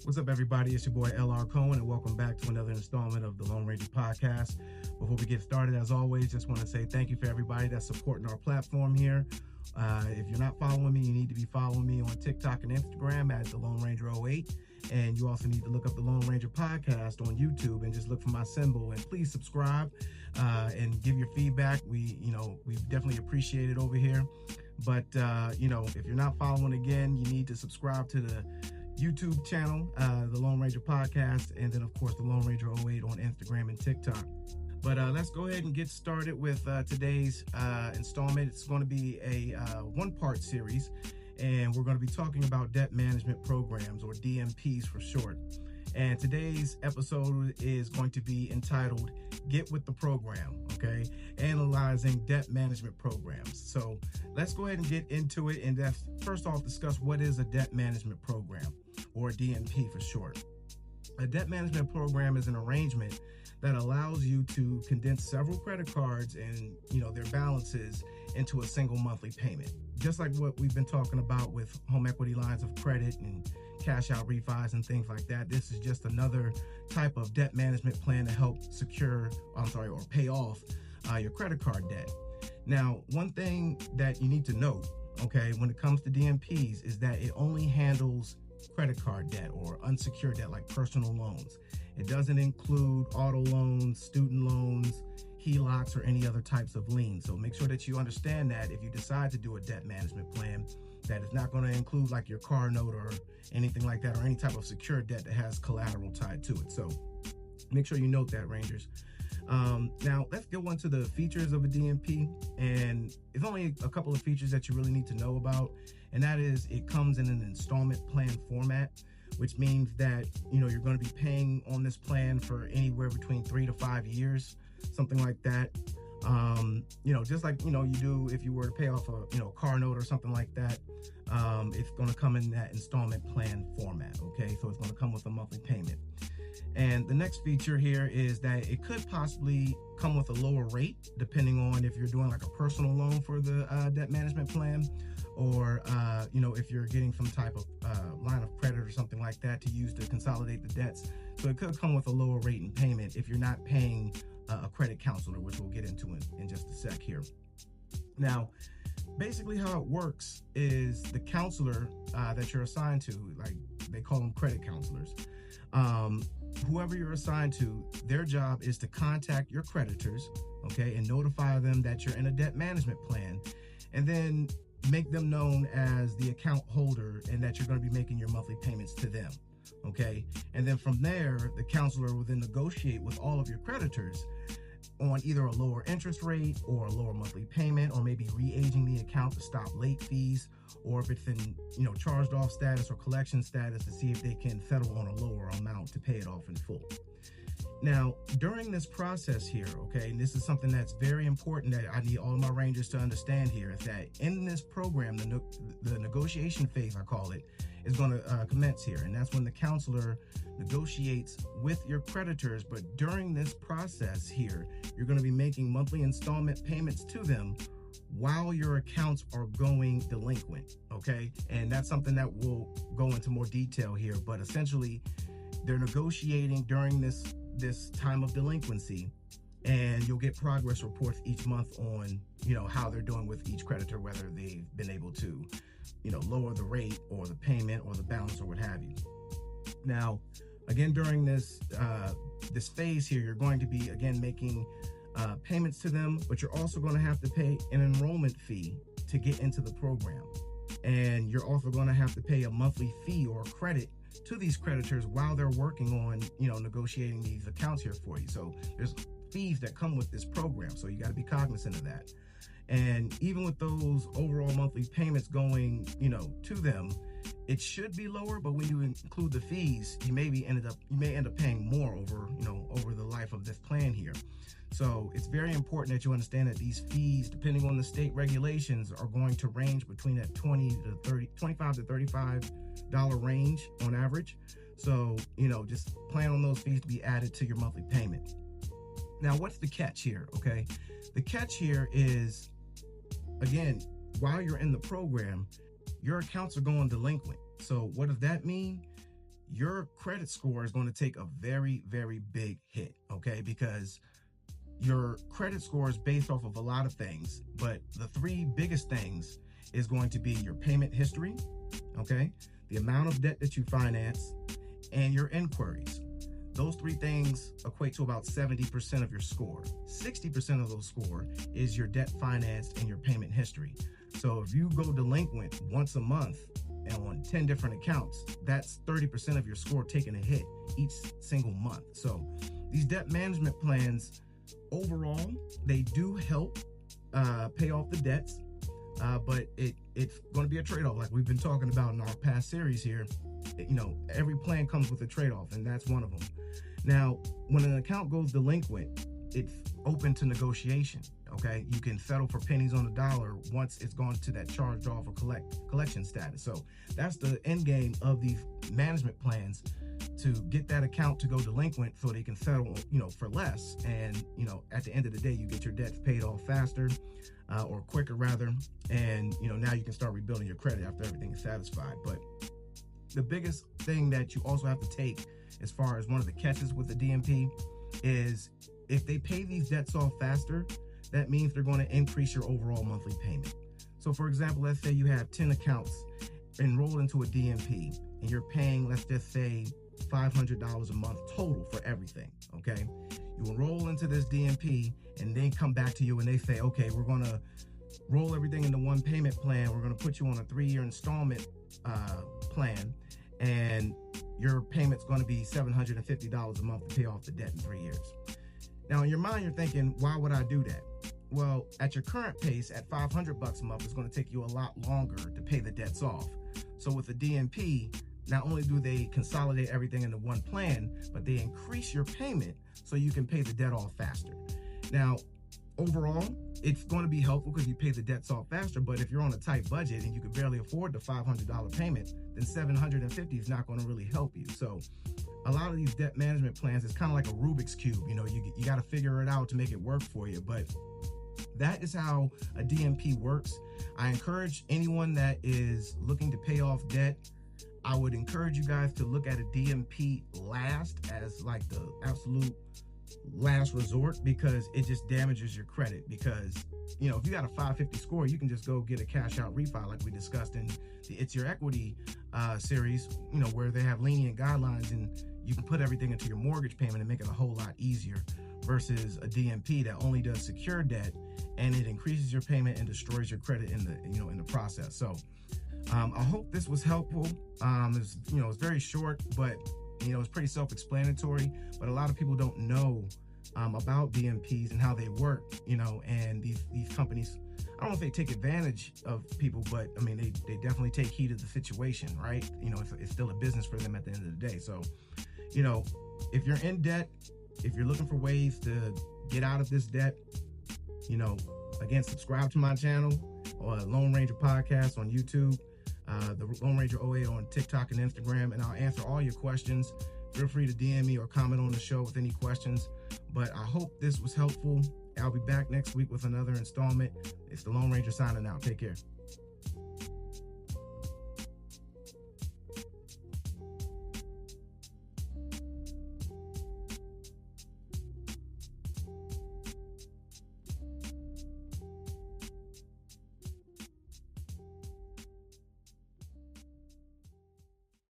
What's up, everybody? It's your boy LR Cohen, and welcome back to another installment of the Lone Ranger Podcast. Before we get started, as always, just want to say thank you for everybody that's supporting our platform here. If you're not following me, you need to be following me on TikTok and Instagram at the Lone Ranger 08. And you also need to look up the Lone Ranger Podcast on YouTube and just look for my symbol. And please subscribe and give your feedback. We definitely appreciate it over here. But if you're not following again, you need to subscribe to the YouTube channel, the Lone Ranger Podcast, and then of course the Lone Ranger 08 on Instagram and TikTok. But let's go ahead and get started with today's installment. It's going to be a one-part series, and we're going to be talking about debt management programs, or DMPs for short. And today's episode is going to be entitled Get With the Program, okay? Analyzing debt management programs. So let's go ahead and get into it, and first off discuss what is a debt management program, or DMP for short. A debt management program is an arrangement that allows you to condense several credit cards and their balances into a single monthly payment. Just like what we've been talking about with home equity lines of credit and cash out refis and things like that, this is just another type of debt management plan to help pay off your credit card debt. Now, one thing that you need to note, okay, when it comes to DMPs is that it only handles credit card debt or unsecured debt like personal loans. It doesn't include auto loans, student loans, HELOCs, or any other types of liens. So make sure that you understand that if you decide to do a debt management plan, that it's not going to include like your car note or anything like that, or any type of secured debt that has collateral tied to it. So make sure you note that, Rangers. Now let's go into the features of a DMP, and it's only a couple of features that you really need to know about, and that is it comes in an installment plan format, which means that you're going to be paying on this plan for anywhere between 3 to 5 years, something like that. Just like you do if you were to pay off a car note or something like that. It's going to come in that installment plan format. Okay, so it's going to come with a monthly payment. And the next feature here is that it could possibly come with a lower rate depending on if you're doing like a personal loan for the debt management plan, or if you're getting some type of line of credit or something like that to use to consolidate the debts. So it could come with a lower rate in payment if you're not paying a credit counselor, which we'll get into in just a sec here. Now, basically how it works is the counselor that you're assigned to, like they call them credit counselors, whoever you're assigned to, their job is to contact your creditors, okay, and notify them that you're in a debt management plan, and then make them known as the account holder and that you're going to be making your monthly payments to them, okay? And then from there, the counselor will then negotiate with all of your creditors on either a lower interest rate or a lower monthly payment, or maybe re-aging the account to stop late fees, or if it's in charged off status or collection status, to see if they can settle on a lower amount to pay it off in full. Now, during this process here, okay, and this is something that's very important that I need all my Rangers to understand here, is that in this program, the negotiation phase, I call it, is going to commence here. And that's when the counselor negotiates with your creditors. But during this process here, you're going to be making monthly installment payments to them while your accounts are going delinquent, okay? And that's something that we'll go into more detail here. But essentially, they're negotiating during this time of delinquency, and you'll get progress reports each month on how they're doing with each creditor, whether they've been able to lower the rate or the payment or the balance or what have you. Now, again, during this phase here, you're going to be again making payments to them, but you're also going to have to pay an enrollment fee to get into the program, and you're also going to have to pay a monthly fee or credit to these creditors while they're working on negotiating these accounts here for you. So there's fees that come with this program, so you got to be cognizant of that. And even with those overall monthly payments going to them, it should be lower, but when you include the fees, you may end up paying more over the life of this plan here. So it's very important that you understand that these fees, depending on the state regulations, are going to range between that $25 to $35 range on average. So, just plan on those fees to be added to your monthly payment. Now, what's the catch here? Okay. The catch here is, again, while you're in the program, your accounts are going delinquent. So what does that mean? your credit score is going to take a very, very big hit, okay? Because your credit score is based off of a lot of things, but the three biggest things is going to be your payment history, okay? The amount of debt that you finance, and your inquiries. Those three things equate to about 70% of your score. 60% of those score is your debt financed and your payment history. So if you go delinquent once a month and on 10 different accounts, that's 30% of your score taking a hit each single month. So these debt management plans, overall, they do help pay off the debts, but it's going to be a trade-off, like we've been talking about in our past series here. You know, every plan comes with a trade-off, and that's one of them. Now, when an account goes delinquent, it's open to negotiation, okay? You can settle for pennies on the dollar once it's gone to that charged off or collection status. So that's the end game of these management plans, to get that account to go delinquent so they can settle, you know, for less. And, you know, at the end of the day, you get your debts paid off faster, or quicker rather. And, you know, now you can start rebuilding your credit after everything is satisfied. But the biggest thing that you also have to take as far as one of the catches with the DMP is, if they pay these debts off faster, that means they're going to increase your overall monthly payment. So for example, let's say you have 10 accounts enrolled into a DMP and you're paying, let's just say, $500 a month total for everything, okay? You enroll into this DMP and they come back to you and they say, okay, we're going to roll everything into one payment plan. We're going to put you on a 3-year installment plan, and your payment's going to be $750 a month to pay off the debt in 3 years. Now, in your mind, you're thinking, why would I do that? Well, at your current pace, at $500 a month, it's going to take you a lot longer to pay the debts off. So with the DMP, not only do they consolidate everything into one plan, but they increase your payment so you can pay the debt off faster. Now, overall, it's going to be helpful because you pay the debts off faster, but if you're on a tight budget and you can barely afford the $500 payment, then $750 is not going to really help you. So a lot of these debt management plans is kind of like a Rubik's Cube. You know, you got to figure it out to make it work for you, but that is how a DMP works. I encourage anyone that is looking to pay off debt, I would encourage you guys to look at a DMP last, as like the absolute last resort, because it just damages your credit. Because, you know, if you got a 550 score, you can just go get a cash out refi like we discussed in the It's Your Equity series, you know, where they have lenient guidelines and you can put everything into your mortgage payment and make it a whole lot easier, versus a DMP that only does secure debt and it increases your payment and destroys your credit in the process. So I hope this was helpful. It's very short, but it's pretty self-explanatory. But a lot of people don't know about DMPs and how they work. And these companies, I don't know if they take advantage of people, but I mean they definitely take heed of the situation, right? It's still a business for them at the end of the day. So, if you're in debt, if you're looking for ways to get out of this debt, again, subscribe to my channel, or Lone Ranger Podcast on YouTube, the Lone Ranger 08 on TikTok and Instagram, and I'll answer all your questions. Feel free to DM me or comment on the show with any questions. But I hope this was helpful. I'll be back next week with another installment. It's the Lone Ranger signing out. Take care.